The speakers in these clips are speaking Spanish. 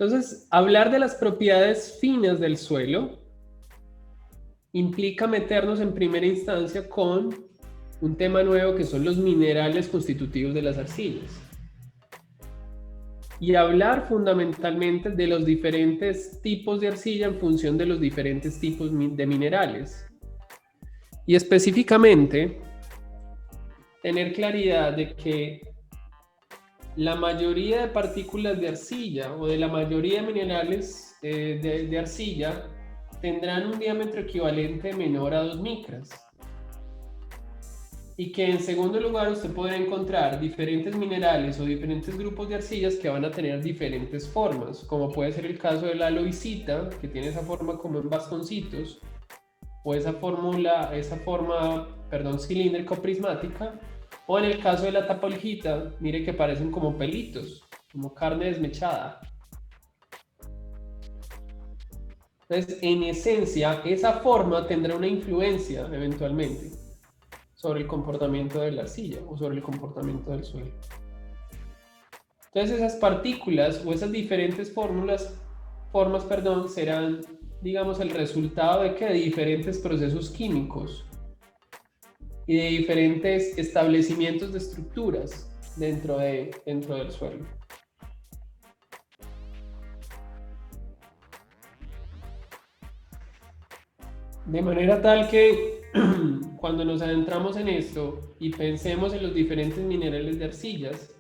Entonces, hablar de las propiedades finas del suelo implica meternos en primera instancia con un tema nuevo que son los minerales constitutivos de las arcillas. Y hablar fundamentalmente de los diferentes tipos de arcilla en función de los diferentes tipos de minerales. Y específicamente, tener claridad de que la mayoría de partículas de arcilla o de la mayoría de minerales de arcilla tendrán un diámetro equivalente menor a 2 micras. Y que en segundo lugar usted podrá encontrar diferentes minerales o diferentes grupos de arcillas que van a tener diferentes formas, como puede ser el caso de la aloicita, que tiene esa forma como en bastoncitos, o esa forma cilíndrico prismática, o en el caso de la tapoljita, mire que parecen como pelitos, como carne desmechada. Entonces, en esencia, esa forma tendrá una influencia eventualmente sobre el comportamiento de la arcilla o sobre el comportamiento del suelo. Entonces, esas partículas o esas diferentes formas, serán, digamos, el resultado de diferentes procesos químicos y de diferentes establecimientos de estructuras dentro del suelo. De manera tal que cuando nos adentramos en esto y pensemos en los diferentes minerales de arcillas,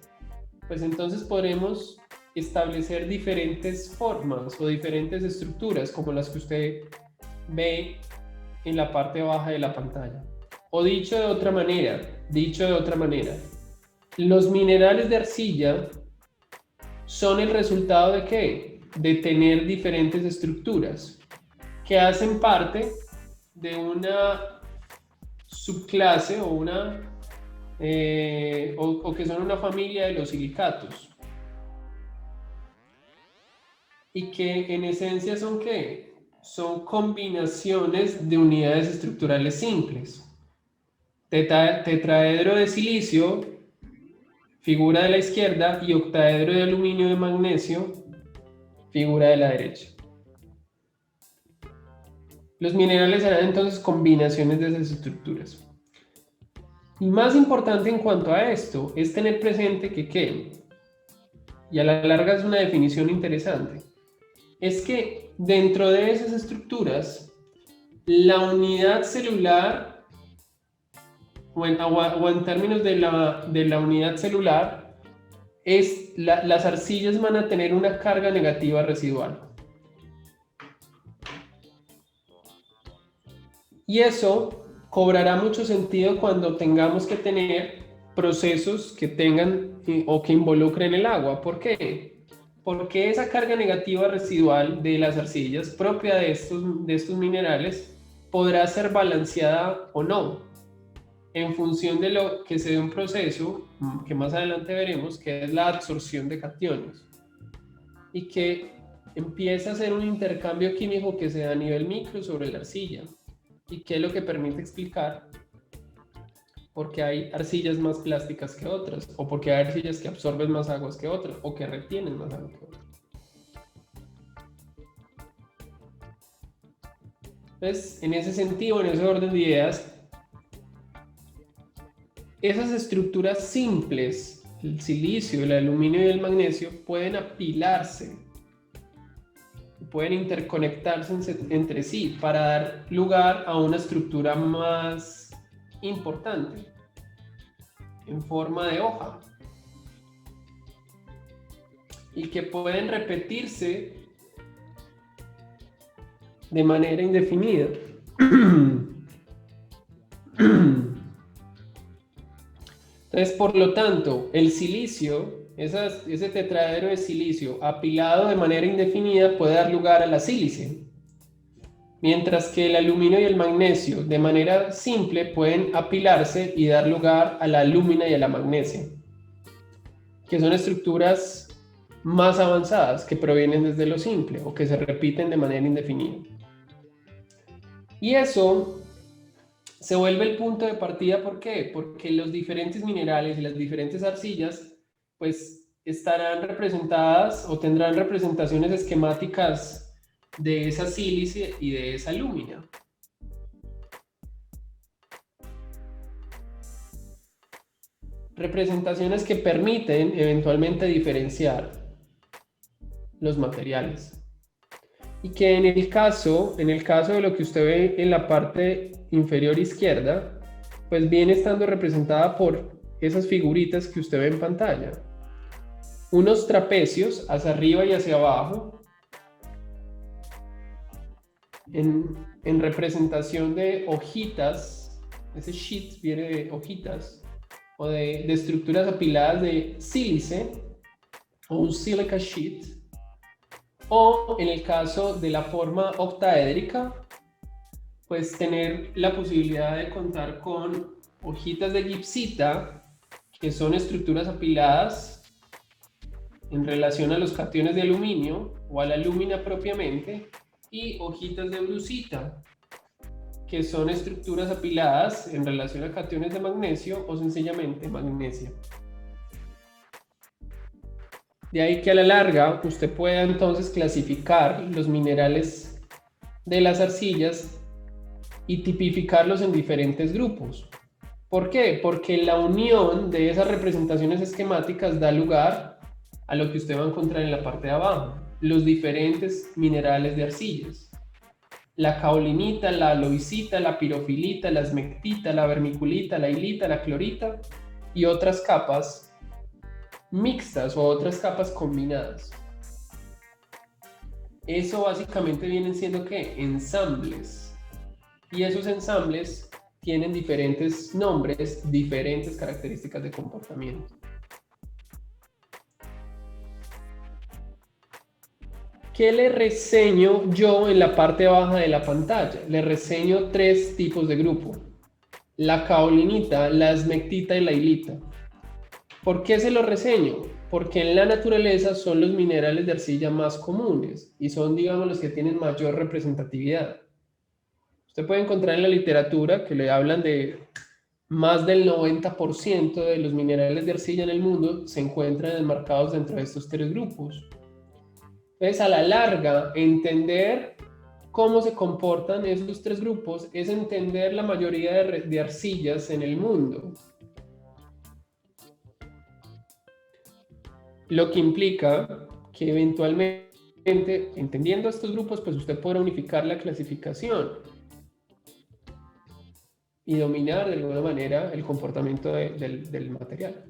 pues entonces podremos establecer diferentes formas o diferentes estructuras como las que usted ve en la parte baja de la pantalla. O dicho de otra manera, los minerales de arcilla son el resultado ¿de qué? De tener diferentes estructuras que hacen parte de una subclase o que son una familia de los silicatos. Y que en esencia son ¿qué? Son combinaciones de unidades estructurales simples. Tetraedro de silicio, figura de la izquierda, y octaedro de aluminio de magnesio, figura de la derecha. Los minerales serán entonces combinaciones de esas estructuras. Y más importante en cuanto a esto es tener presente que ¿qué? Y a la larga es una definición interesante, es que dentro de esas estructuras la unidad celular o en términos de la unidad celular las arcillas van a tener una carga negativa residual. Y eso cobrará mucho sentido cuando tengamos que tener procesos que tengan o que involucren el agua. ¿Por qué? Porque esa carga negativa residual de las arcillas propia de estos minerales podrá ser balanceada o no en función de lo que se dé un proceso que más adelante veremos, que es la absorción de cationes y que empieza a ser un intercambio químico que se da a nivel micro sobre la arcilla. ¿Y qué es lo que permite explicar por qué hay arcillas más plásticas que otras? O por qué hay arcillas que absorben más aguas que otras, o que retienen más agua que otras. Entonces, en ese sentido, en ese orden de ideas, esas estructuras simples, el silicio, el aluminio y el magnesio, pueden apilarse, pueden interconectarse entre sí para dar lugar a una estructura más importante en forma de hoja y que pueden repetirse de manera indefinida. Entonces, por lo tanto, el silicio, ese tetraedro de silicio apilado de manera indefinida puede dar lugar a la sílice, mientras que el aluminio y el magnesio de manera simple pueden apilarse y dar lugar a la alúmina y a la magnesia, que son estructuras más avanzadas que provienen desde lo simple o que se repiten de manera indefinida. Y eso se vuelve el punto de partida. ¿Por qué? Porque los diferentes minerales y las diferentes arcillas pues estarán representadas o tendrán representaciones esquemáticas de esa sílice y de esa lúmina. Representaciones que permiten eventualmente diferenciar los materiales. Y que en el caso de lo que usted ve en la parte inferior izquierda, pues viene estando representada por esas figuritas que usted ve en pantalla. Unos trapecios hacia arriba y hacia abajo, en representación de hojitas. Ese sheet viene de hojitas o de estructuras apiladas de sílice o un silica sheet. O en el caso de la forma octaédrica, pues tener la posibilidad de contar con hojitas de gipsita, que son estructuras apiladas en relación a los cationes de aluminio o a la lúmina propiamente, y hojitas de brucita, que son estructuras apiladas en relación a cationes de magnesio o sencillamente magnesia. De ahí que a la larga usted pueda entonces clasificar los minerales de las arcillas y tipificarlos en diferentes grupos. ¿Por qué? Porque la unión de esas representaciones esquemáticas da lugar a lo que usted va a encontrar en la parte de abajo, los diferentes minerales de arcillas. La caolinita, la aloicita, la pirofilita, la esmectita, la vermiculita, la hilita, la clorita y otras capas mixtas o otras capas combinadas. Eso básicamente vienen siendo ¿qué? Ensambles. Y esos ensambles tienen diferentes nombres, diferentes características de comportamiento. ¿Qué le reseño yo en la parte baja de la pantalla? Le reseño 3 tipos de grupo: la caolinita, la esmectita y la hilita. ¿Por qué se lo reseño? Porque en la naturaleza son los minerales de arcilla más comunes y son, digamos, los que tienen mayor representatividad. Usted puede encontrar en la literatura que le hablan de más del 90% de los minerales de arcilla en el mundo se encuentran enmarcados dentro de estos 3 grupos. Entonces, a la larga, entender cómo se comportan esos 3 grupos es entender la mayoría de arcillas en el mundo. Lo que implica que eventualmente, entendiendo estos grupos, pues usted podrá unificar la clasificación y dominar de alguna manera el comportamiento del material.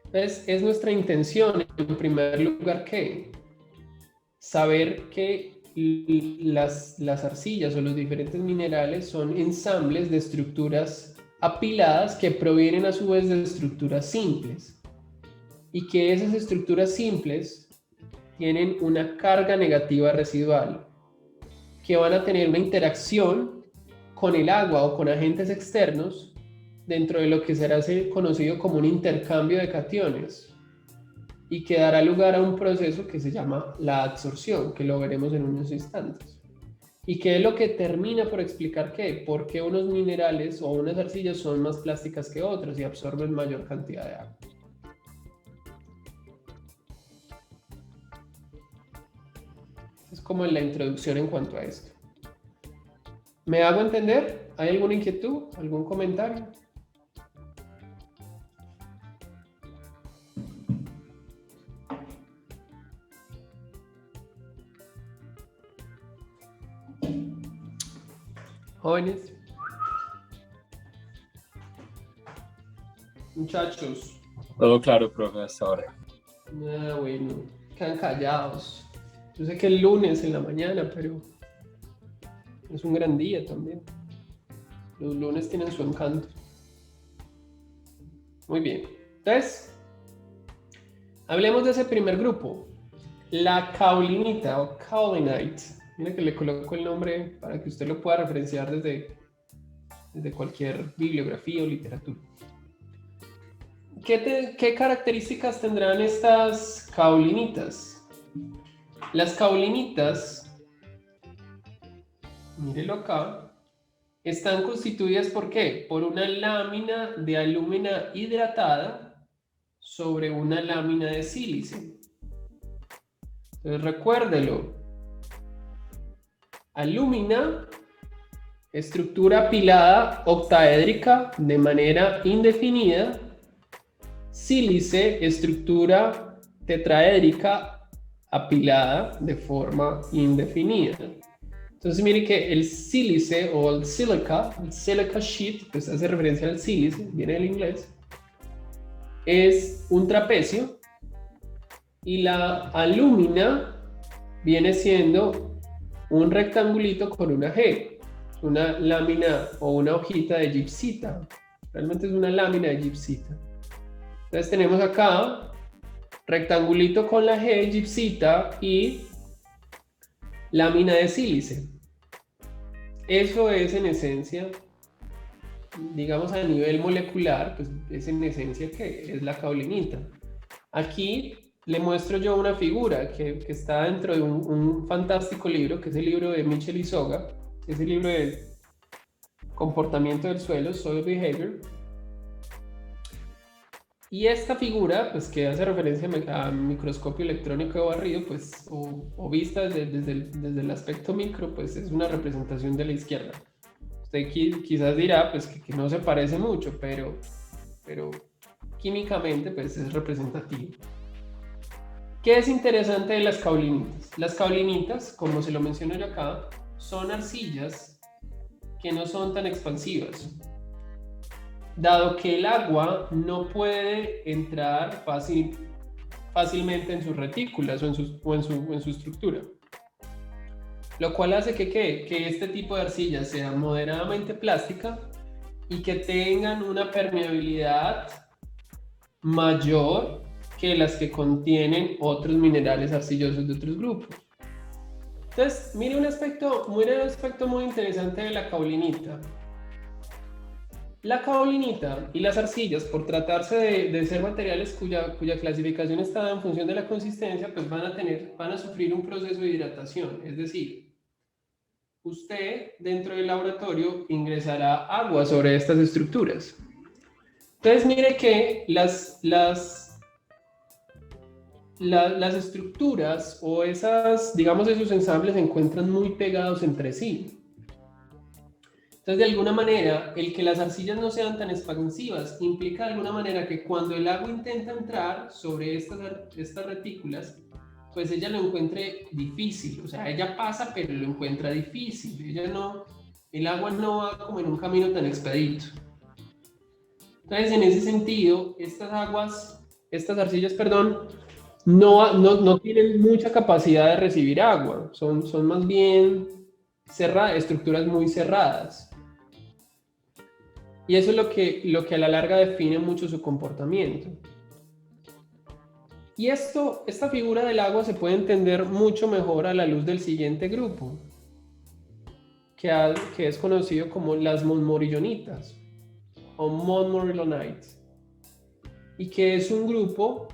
Entonces, es nuestra intención, en primer lugar, que saber que las arcillas o los diferentes minerales son ensambles de estructuras apiladas que provienen a su vez de estructuras simples, y que esas estructuras simples tienen una carga negativa residual, que van a tener una interacción con el agua o con agentes externos dentro de lo que será conocido como un intercambio de cationes, y que dará lugar a un proceso que se llama la adsorción, que lo veremos en unos instantes, y que es lo que termina por explicar por qué unos minerales o unas arcillas son más plásticas que otras y absorben mayor cantidad de agua. Es como la introducción en cuanto a esto. ¿Me hago entender? ¿Hay alguna inquietud? ¿Algún comentario? Jóvenes, muchachos. Todo claro, profe, hasta ahora. Bueno, quedan callados. Yo sé que el lunes en la mañana, pero es un gran día también. Los lunes tienen su encanto. Muy bien. Entonces, hablemos de ese primer grupo. La caolinita o kaolinite. Mira que le coloco el nombre para que usted lo pueda referenciar desde cualquier bibliografía o literatura. ¿Qué características tendrán estas caolinitas? Las caolinitas, mírelo acá, están constituidas ¿por qué? Por una lámina de alúmina hidratada sobre una lámina de sílice. Entonces recuérdelo. Alúmina, estructura apilada octaédrica de manera indefinida. Sílice, estructura tetraédrica apilada de forma indefinida. Entonces mire que el sílice o el silica sheet, pues hace referencia al sílice, viene del inglés, es un trapecio y la alúmina viene siendo un rectangulito con una G, una lámina o una hojita de gipsita. Realmente es una lámina de gipsita. Entonces tenemos acá rectangulito con la G, gipsita y lámina de sílice. Eso es en esencia, digamos a nivel molecular, pues es en esencia que es la caolinita. Aquí le muestro yo una figura que está dentro de un fantástico libro, que es el libro de Mitchell y Soga, es el libro de comportamiento del suelo, Soil Behavior. Y esta figura, pues que hace referencia a microscopio electrónico de barrido, pues, o vista desde el aspecto micro, pues es una representación de la izquierda. Usted quizás dirá, pues que no se parece mucho, pero químicamente, pues es representativo. ¿Qué es interesante de las caolinitas? Las caolinitas, como se lo menciono yo acá, son arcillas que no son tan expansivas. Dado que el agua no puede entrar fácilmente en sus retículas o en su estructura. Lo cual hace que este tipo de arcillas sea moderadamente plástica y que tengan una permeabilidad mayor que las que contienen otros minerales arcillosos de otros grupos. Entonces, mire un aspecto muy interesante de la caolinita. La caolinita y las arcillas, por tratarse de ser materiales cuya clasificación está en función de la consistencia, pues van a sufrir un proceso de hidratación. Es decir, usted dentro del laboratorio ingresará agua sobre estas estructuras. Entonces mire que las estructuras o esos ensambles se encuentran muy pegados entre sí. Entonces, de alguna manera, el que las arcillas no sean tan expansivas implica de alguna manera que cuando el agua intenta entrar sobre estas retículas, pues ella lo encuentre difícil. O sea, ella pasa, pero lo encuentra difícil. El agua no va como en un camino tan expedito. Entonces, en ese sentido, estas arcillas, no tienen mucha capacidad de recibir agua. Son más bien estructuras muy cerradas. Y eso es lo que a la larga define mucho su comportamiento. Y esta figura del agua se puede entender mucho mejor a la luz del siguiente grupo, que es conocido como las montmorillonitas o montmorillonites, y que es un grupo,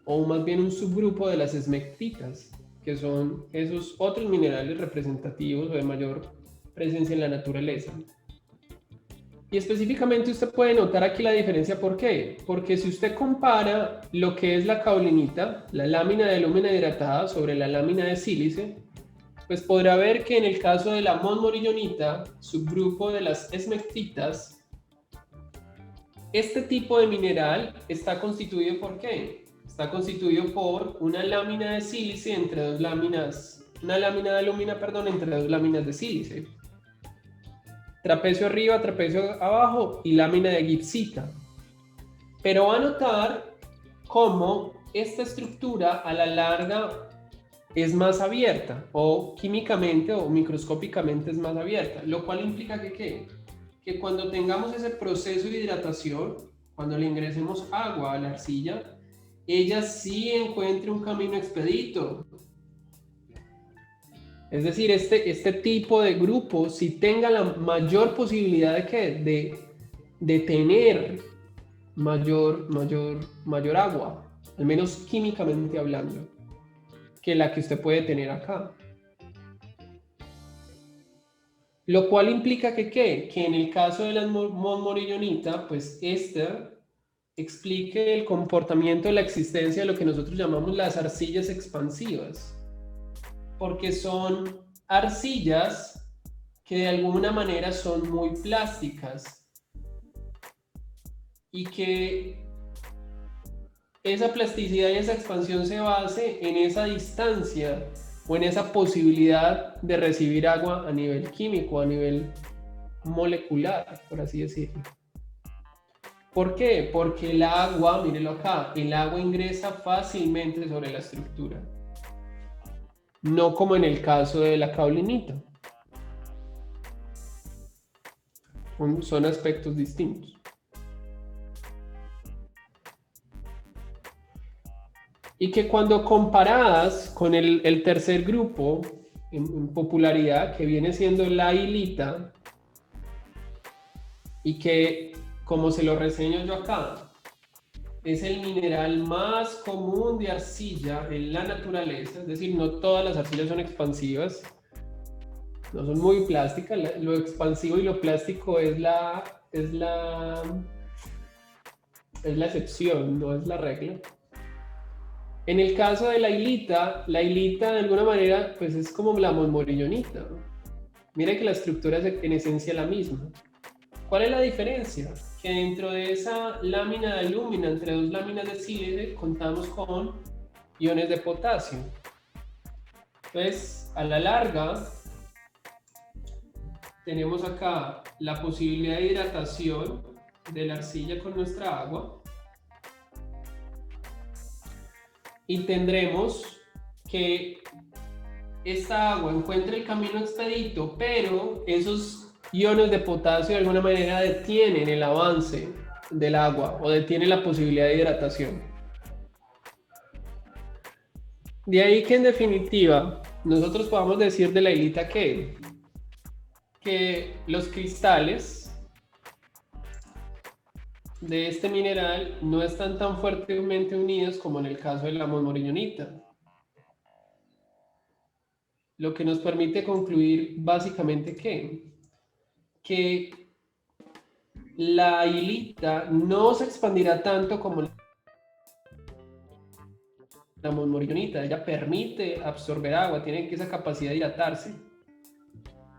o más bien un subgrupo de las esmectitas, que son esos otros minerales representativos o de mayor presencia en la naturaleza. Y específicamente usted puede notar aquí la diferencia. ¿Por qué? Porque si usted compara lo que es la caolinita, la lámina de alúmina hidratada sobre la lámina de sílice, pues podrá ver que en el caso de la montmorillonita, subgrupo de las esmectitas, este tipo de mineral está constituido ¿por qué? Está constituido por una lámina de sílice entre dos láminas, una lámina de alúmina, entre dos láminas de sílice. Trapecio arriba, trapecio abajo y lámina de gipsita. Pero va a notar cómo esta estructura a la larga es más abierta, o químicamente o microscópicamente es más abierta, lo cual implica que cuando tengamos ese proceso de hidratación, cuando le ingresemos agua a la arcilla, ella sí encuentre un camino expedito. Es decir, este tipo de grupo sí tenga la mayor posibilidad de tener mayor agua, al menos químicamente hablando, que la que usted puede tener acá. Lo cual implica que en el caso de la montmorillonita, pues esta explique el comportamiento de la existencia de lo que nosotros llamamos las arcillas expansivas, porque son arcillas que de alguna manera son muy plásticas y que esa plasticidad y esa expansión se base en esa distancia o en esa posibilidad de recibir agua a nivel químico, a nivel molecular, por así decirlo. ¿Por qué? Porque el agua, mírenlo acá, el agua ingresa fácilmente sobre la estructura. No como en el caso de la caulinita. Son aspectos distintos. Y que cuando comparadas con el tercer grupo en popularidad, que viene siendo la hilita, y que, como se lo reseño yo acá, es el mineral más común de arcilla en la naturaleza, es decir, no todas las arcillas son expansivas, no son muy plásticas, lo expansivo y lo plástico es la excepción, no es la regla. En el caso de la hilita de alguna manera pues es como la monmorillonita, ¿no? Mira que la estructura es en esencia la misma. ¿Cuál es la diferencia? Que dentro de esa lámina de alúmina, entre dos láminas de sílice, contamos con iones de potasio. Entonces, a la larga, tenemos acá la posibilidad de hidratación de la arcilla con nuestra agua. Y tendremos que esta agua encuentre el camino expedito, pero esos iones de potasio de alguna manera detienen el avance del agua o detienen la posibilidad de hidratación. De ahí que en definitiva nosotros podamos decir de la hilita que los cristales de este mineral no están tan fuertemente unidos como en el caso de la monmorillonita. Lo que nos permite concluir básicamente que la hilita no se expandirá tanto como la monmorillonita. Ella permite absorber agua, tiene esa capacidad de hidratarse,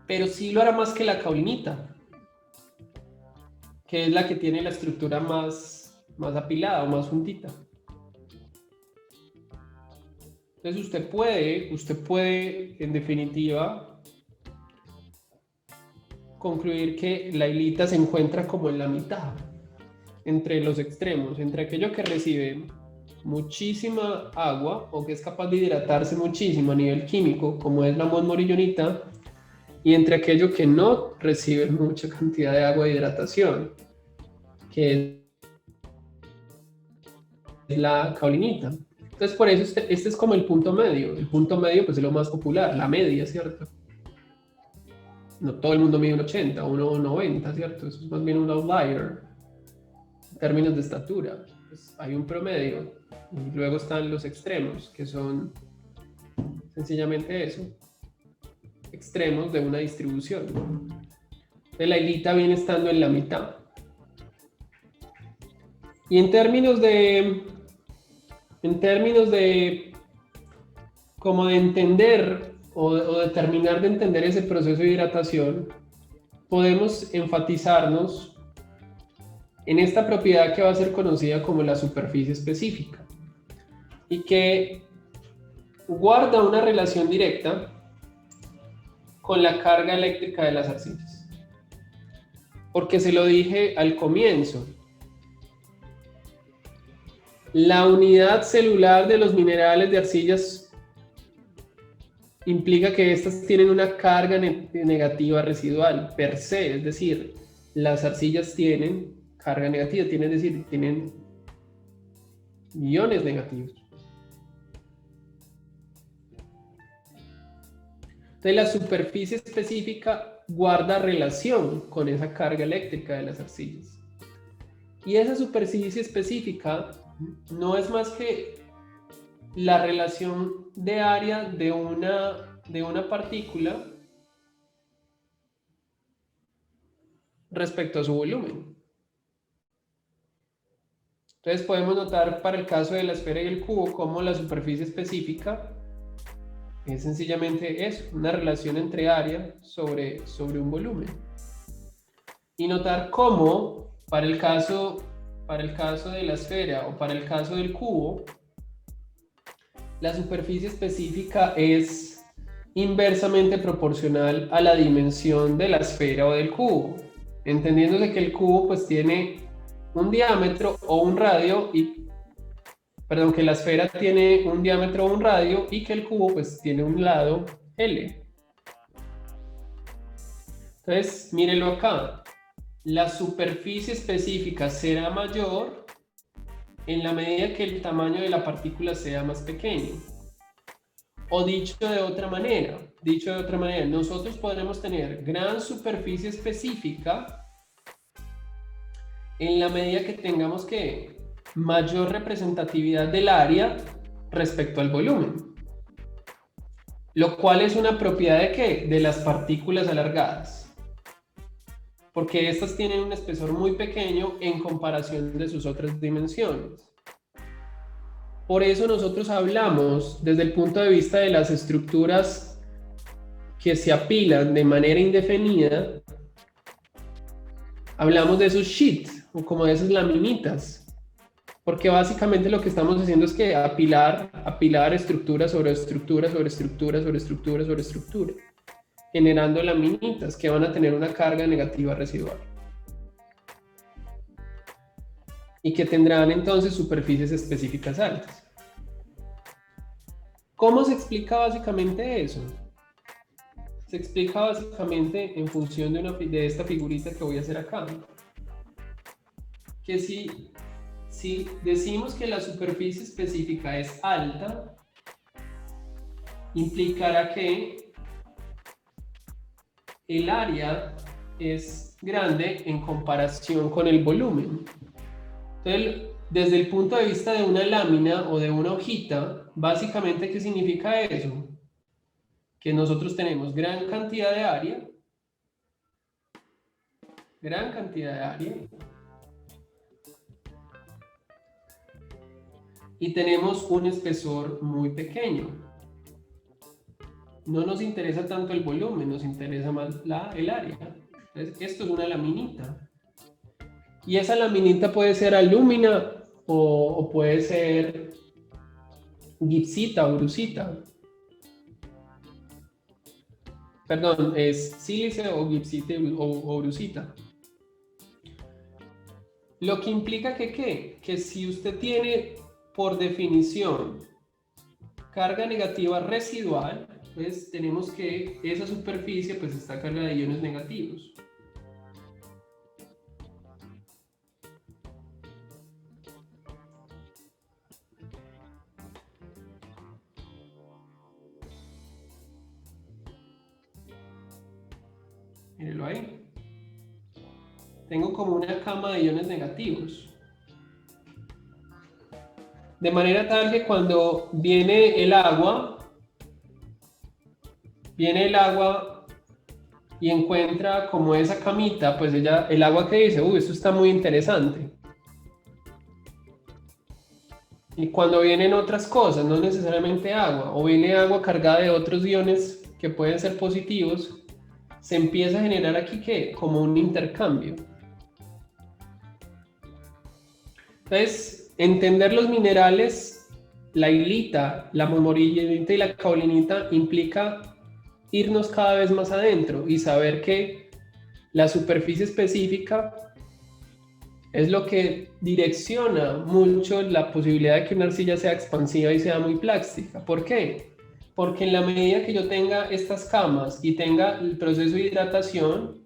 pero sí lo hará más que la caulinita, que es la que tiene la estructura más apilada o más juntita. Entonces usted puede en definitiva concluir que la hilita se encuentra como en la mitad, entre los extremos, entre aquello que recibe muchísima agua o que es capaz de hidratarse muchísimo a nivel químico, como es la monmorillonita, y entre aquello que no recibe mucha cantidad de agua de hidratación, que es la caulinita. Entonces, por eso este es como el punto medio. El punto medio pues es lo más popular, la media, ¿cierto? No todo el mundo mide 1,80 o 1,90, ¿cierto? Eso es más bien un outlier en términos de estatura. Pues hay un promedio y luego están los extremos, que son sencillamente eso, extremos de una distribución. Entonces, la hilita viene estando en la mitad. Y en términos de como de entender o de terminar de entender ese proceso de hidratación, podemos enfatizarnos en esta propiedad que va a ser conocida como la superficie específica y que guarda una relación directa con la carga eléctrica de las arcillas. Porque se lo dije al comienzo, la unidad celular de los minerales de arcillas implica que estas tienen una carga negativa residual per se, es decir, las arcillas tienen carga negativa, tienen iones negativos. Entonces la superficie específica guarda relación con esa carga eléctrica de las arcillas. Y esa superficie específica no es más que la relación de área de una partícula respecto a su volumen. Entonces podemos notar para el caso de la esfera y el cubo cómo la superficie específica es sencillamente eso, una relación entre área sobre un volumen. Y notar cómo para el caso de la esfera o para el caso del cubo, la superficie específica es inversamente proporcional a la dimensión de la esfera o del cubo, entendiéndose que el cubo pues tiene un diámetro o un radio que la esfera tiene un diámetro o un radio y que el cubo pues tiene un lado L. Entonces, mírenlo acá. La superficie específica será mayor en la medida que el tamaño de la partícula sea más pequeño. O dicho de otra manera, nosotros podremos tener gran superficie específica en la medida que tengamos mayor representatividad del área respecto al volumen. Lo cual es una propiedad ¿de qué? De las partículas alargadas. Porque estas tienen un espesor muy pequeño en comparación de sus otras dimensiones. Por eso nosotros hablamos desde el punto de vista de las estructuras que se apilan de manera indefinida, hablamos de esos sheets o como de esas laminitas. Porque básicamente lo que estamos haciendo es que apilar estructura sobre estructura sobre estructura sobre estructura sobre estructura, generando laminitas que van a tener una carga negativa residual. Y que tendrán entonces superficies específicas altas. ¿Cómo se explica básicamente eso? Se explica básicamente en función de esta figurita que voy a hacer acá. Que si decimos que la superficie específica es alta, implicará que el área es grande en comparación con el volumen. Entonces, desde el punto de vista de una lámina o de una hojita, básicamente, ¿qué significa eso? Que nosotros tenemos gran cantidad de área, y tenemos un espesor muy pequeño. No nos interesa tanto el volumen, nos interesa más el área. Entonces, esto es una laminita. Y esa laminita puede ser alúmina o puede ser gipsita o brusita. Perdón, es sílice o gipsita o brusita. Lo que implica que si usted tiene por definición carga negativa residual, pues tenemos que esa superficie pues está cargada de iones negativos. Mírenlo ahí. Tengo como una cama de iones negativos. De manera tal que cuando viene el agua y encuentra como esa camita, pues el agua que dice, esto está muy interesante. Y cuando vienen otras cosas, no necesariamente agua, o viene agua cargada de otros iones que pueden ser positivos, se empieza a generar aquí como un intercambio. Entonces, entender los minerales, la hilita, la momorillenita y la caolinita implica irnos cada vez más adentro y saber que la superficie específica es lo que direcciona mucho la posibilidad de que una arcilla sea expansiva y sea muy plástica. ¿Por qué? Porque en la medida que yo tenga estas camas y tenga el proceso de hidratación,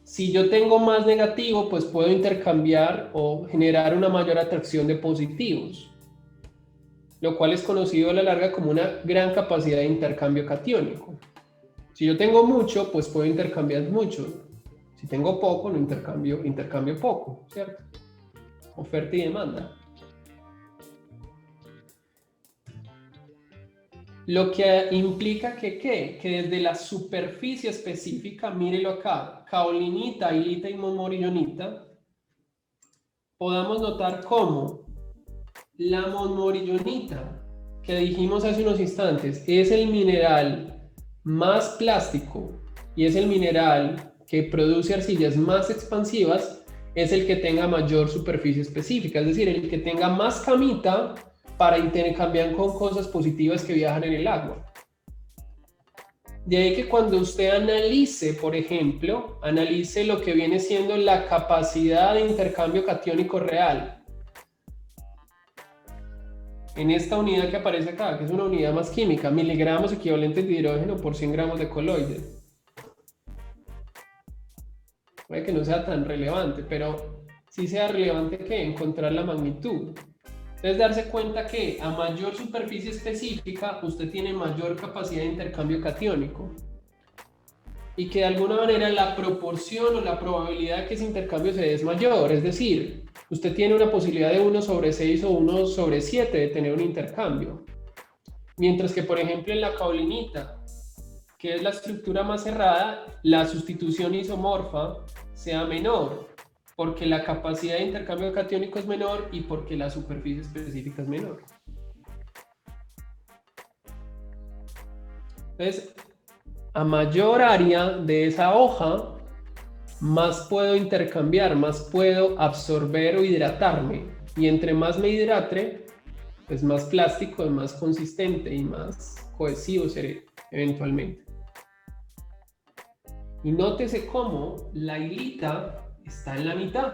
si yo tengo más negativo, pues puedo intercambiar o generar una mayor atracción de positivos, lo cual es conocido a la larga como una gran capacidad de intercambio catiónico. Si yo tengo mucho, pues puedo intercambiar mucho. Si tengo poco, no intercambio poco, ¿cierto? Oferta y demanda. Lo que implica que desde la superficie específica, mírelo acá, caolinita, hilita y momorilionita, podamos notar cómo la monmorillonita, que dijimos hace unos instantes, es el mineral más plástico y es el mineral que produce arcillas más expansivas, es el que tenga mayor superficie específica, es decir, el que tenga más camita para intercambiar con cosas positivas que viajan en el agua. De ahí que cuando usted analice, por ejemplo, analice lo que viene siendo la capacidad de intercambio catiónico real, en esta unidad que aparece acá, que es una unidad más química, miligramos equivalentes de hidrógeno por 100 gramos de coloides. Puede que no sea tan relevante, pero sí sea relevante que encontrar la magnitud. Entonces darse cuenta que a mayor superficie específica usted tiene mayor capacidad de intercambio catiónico y que de alguna manera la proporción o la probabilidad de que ese intercambio se dé es mayor, es decir, usted tiene una posibilidad de 1/6 o 1/7 de tener un intercambio. Mientras que, por ejemplo, en la caulinita, que es la estructura más cerrada, la sustitución isomorfa sea menor, porque la capacidad de intercambio catiónico es menor y porque la superficie específica es menor. Entonces, a mayor área de esa hoja, más puedo intercambiar, más puedo absorber o hidratarme. Y entre más me hidrate, pues más plástico, es más consistente y más cohesivo seré eventualmente. Y nótese cómo la hilita está en la mitad,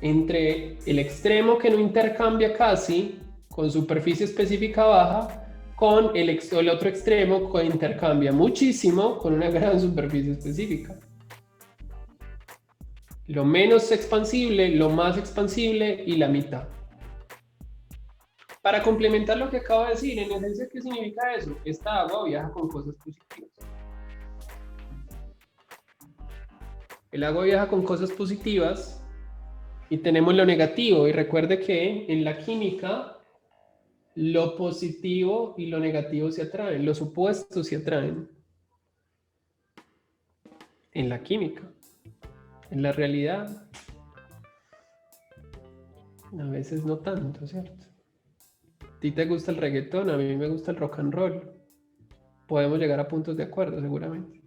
entre el extremo que no intercambia casi, con superficie específica baja, con el otro extremo que intercambia muchísimo, con una gran superficie específica. Lo menos expansible, lo más expansible y la mitad. Para complementar lo que acabo de decir, en esencia, ¿qué significa eso? Esta agua viaja con cosas positivas. El agua viaja con cosas positivas y tenemos lo negativo. Y recuerde que en la química lo positivo y lo negativo se atraen, los opuestos se atraen. En la química, en la realidad, a veces no tanto, ¿cierto? A ti te gusta el reggaetón, a mí me gusta el rock and roll. Podemos llegar a puntos de acuerdo seguramente.